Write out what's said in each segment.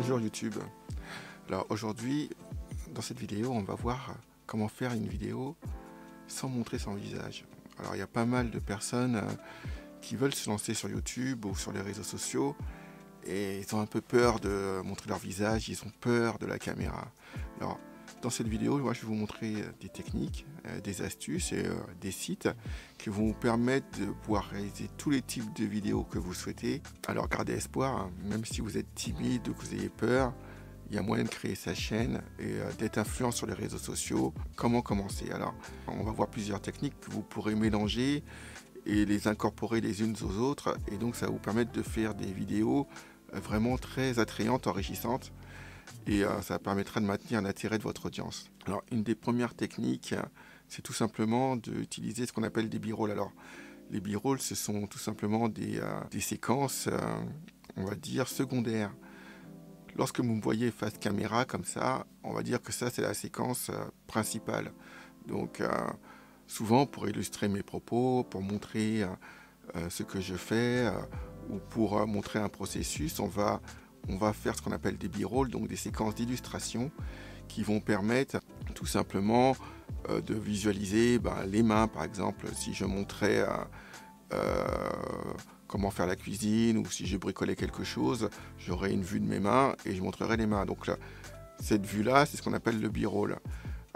Bonjour YouTube. Alors aujourd'hui, dans cette vidéo, on va voir comment faire une vidéo sans montrer son visage. Alors il y a pas mal de personnes qui veulent se lancer sur YouTube ou sur les réseaux sociaux et ils ont un peu peur de montrer leur visage, ils ont peur de la caméra. Alors dans cette vidéo, moi je vais vous montrer des techniques, des astuces et des sites qui vont vous permettre de pouvoir réaliser tous les types de vidéos que vous souhaitez. Alors gardez espoir, hein, même si vous êtes timide ou que vous ayez peur, il y a moyen de créer sa chaîne et d'être influent sur les réseaux sociaux. Comment commencer? Alors on va voir plusieurs techniques que vous pourrez mélanger et les incorporer les unes aux autres, et donc ça va vous permettre de faire des vidéos vraiment très attrayantes, enrichissantes, et ça permettra de maintenir l'intérêt de votre audience. Alors une des premières techniques, c'est tout simplement d'utiliser ce qu'on appelle des b-rolls. Alors les b-rolls, ce sont tout simplement des séquences, on va dire, secondaires. Lorsque vous me voyez face caméra comme ça, on va dire que ça c'est la séquence principale. Donc souvent pour illustrer mes propos, pour montrer ce que je fais, ou pour montrer un processus, on va faire ce qu'on appelle des b-rolls, donc des séquences d'illustration qui vont permettre tout simplement de visualiser les mains, par exemple. Si je montrais comment faire la cuisine, ou si je bricolais quelque chose, j'aurais une vue de mes mains et je montrerai les mains. Donc là, cette vue-là, c'est ce qu'on appelle le b-roll.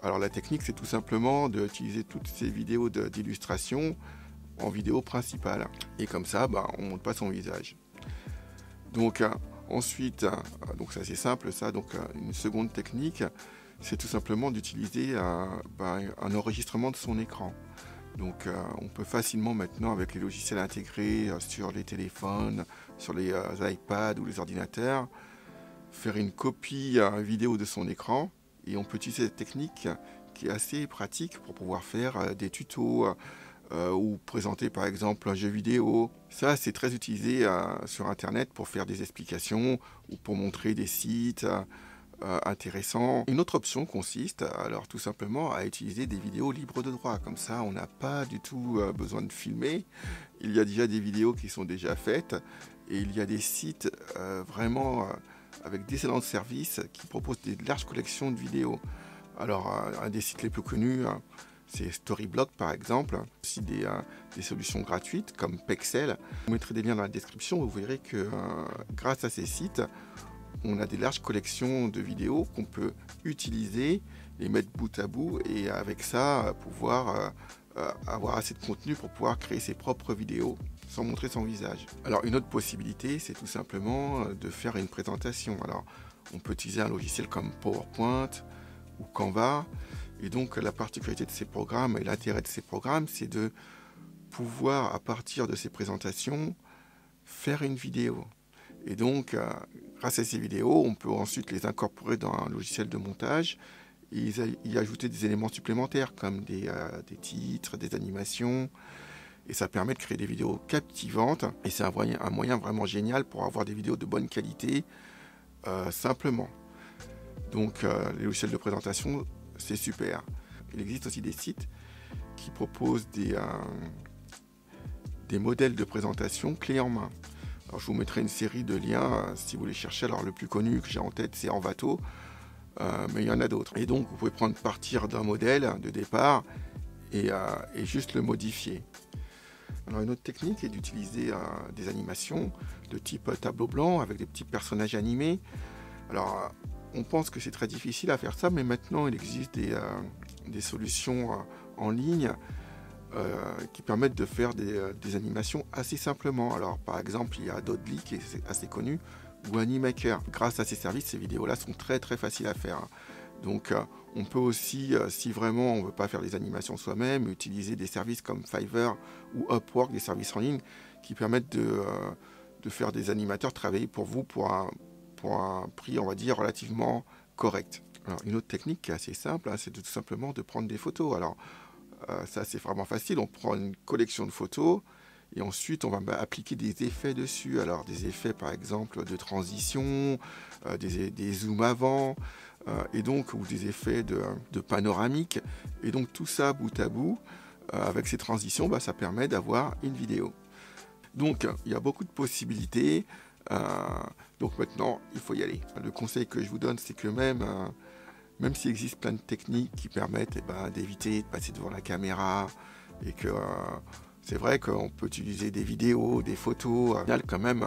Alors la technique, c'est tout simplement d'utiliser toutes ces vidéos d'illustration en vidéo principale. Et comme ça, on ne montre pas son visage. Donc ensuite, donc ça c'est simple, ça. Donc une seconde technique, c'est tout simplement d'utiliser un enregistrement de son écran. Donc on peut facilement maintenant, avec les logiciels intégrés sur les téléphones, sur les iPads ou les ordinateurs, faire une copie vidéo de son écran, et on peut utiliser cette technique qui est assez pratique pour pouvoir faire des tutos ou présenter par exemple un jeu vidéo. Ça c'est très utilisé sur internet pour faire des explications ou pour montrer des sites intéressant. Une autre option consiste alors tout simplement à utiliser des vidéos libres de droit. Comme ça, on n'a pas du tout besoin de filmer. Il y a déjà des vidéos qui sont déjà faites, et il y a des sites vraiment avec d'excellents services qui proposent des larges collections de vidéos. Alors, un des sites les plus connus, c'est Storyblog par exemple. Aussi des solutions gratuites comme Pexel. Je vous mettrai des liens dans la description. Vous verrez que grâce à ces sites, on a des larges collections de vidéos qu'on peut utiliser, les mettre bout à bout, et avec ça pouvoir avoir assez de contenu pour pouvoir créer ses propres vidéos sans montrer son visage. Alors une autre possibilité, c'est tout simplement de faire une présentation. Alors on peut utiliser un logiciel comme PowerPoint ou Canva, et donc la particularité de ces programmes et l'intérêt de ces programmes, c'est de pouvoir, à partir de ces présentations, faire une vidéo. Et donc, grâce à ces vidéos, on peut ensuite les incorporer dans un logiciel de montage et y ajouter des éléments supplémentaires comme des titres, des animations. Et ça permet de créer des vidéos captivantes. Et c'est un moyen vraiment génial pour avoir des vidéos de bonne qualité simplement. Donc, les logiciels de présentation, c'est super. Il existe aussi des sites qui proposent des modèles de présentation clés en main. Alors, je vous mettrai une série de liens si vous les cherchez. Alors le plus connu que j'ai en tête, c'est Envato, mais il y en a d'autres. Et donc vous pouvez partir d'un modèle de départ et juste le modifier. Alors une autre technique est d'utiliser des animations de type tableau blanc avec des petits personnages animés. Alors on pense que c'est très difficile à faire ça, mais maintenant il existe des solutions en ligne qui permettent de faire des animations assez simplement. Alors par exemple, il y a Dodly qui est assez connu, ou Animaker. Grâce à ces services, ces vidéos-là sont très très faciles à faire. Donc on peut aussi, si vraiment on ne veut pas faire des animations soi-même, utiliser des services comme Fiverr ou Upwork, des services en ligne qui permettent de faire des animateurs travailler pour vous pour un prix, on va dire, relativement correct. Alors une autre technique qui est assez simple, c'est tout simplement de prendre des photos. Alors ça c'est vraiment facile, on prend une collection de photos et ensuite on va appliquer des effets dessus. Alors des effets par exemple de transition, des zooms avant, et donc ou des effets de panoramique, et donc tout ça bout à bout avec ces transitions, ça permet d'avoir une vidéo. Donc il y a beaucoup de possibilités. Donc maintenant, il faut y aller. Le conseil que je vous donne, c'est que même s'il existe plein de techniques qui permettent d'éviter de passer devant la caméra, et que c'est vrai qu'on peut utiliser des vidéos, des photos, au final, quand même,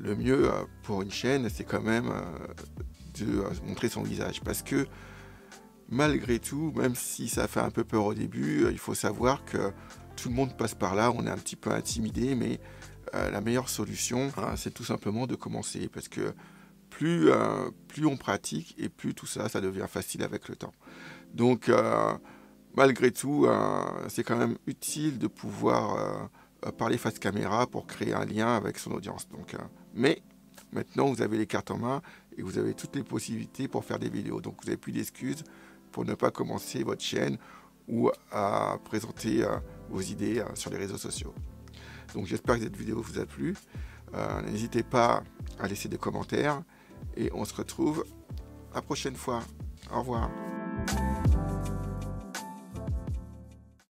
le mieux pour une chaîne, c'est quand même de montrer son visage. Parce que malgré tout, même si ça fait un peu peur au début, il faut savoir que tout le monde passe par là, on est un petit peu intimidé, mais la meilleure solution, c'est tout simplement de commencer. Parce que plus on pratique, et plus tout ça, ça devient facile avec le temps. Donc, malgré tout, c'est quand même utile de pouvoir parler face caméra pour créer un lien avec son audience. Donc, mais maintenant, vous avez les cartes en main et vous avez toutes les possibilités pour faire des vidéos. Donc, vous n'avez plus d'excuses pour ne pas commencer votre chaîne ou à présenter vos idées sur les réseaux sociaux. Donc, j'espère que cette vidéo vous a plu. N'hésitez pas à laisser des commentaires et on se retrouve la prochaine fois. Au revoir.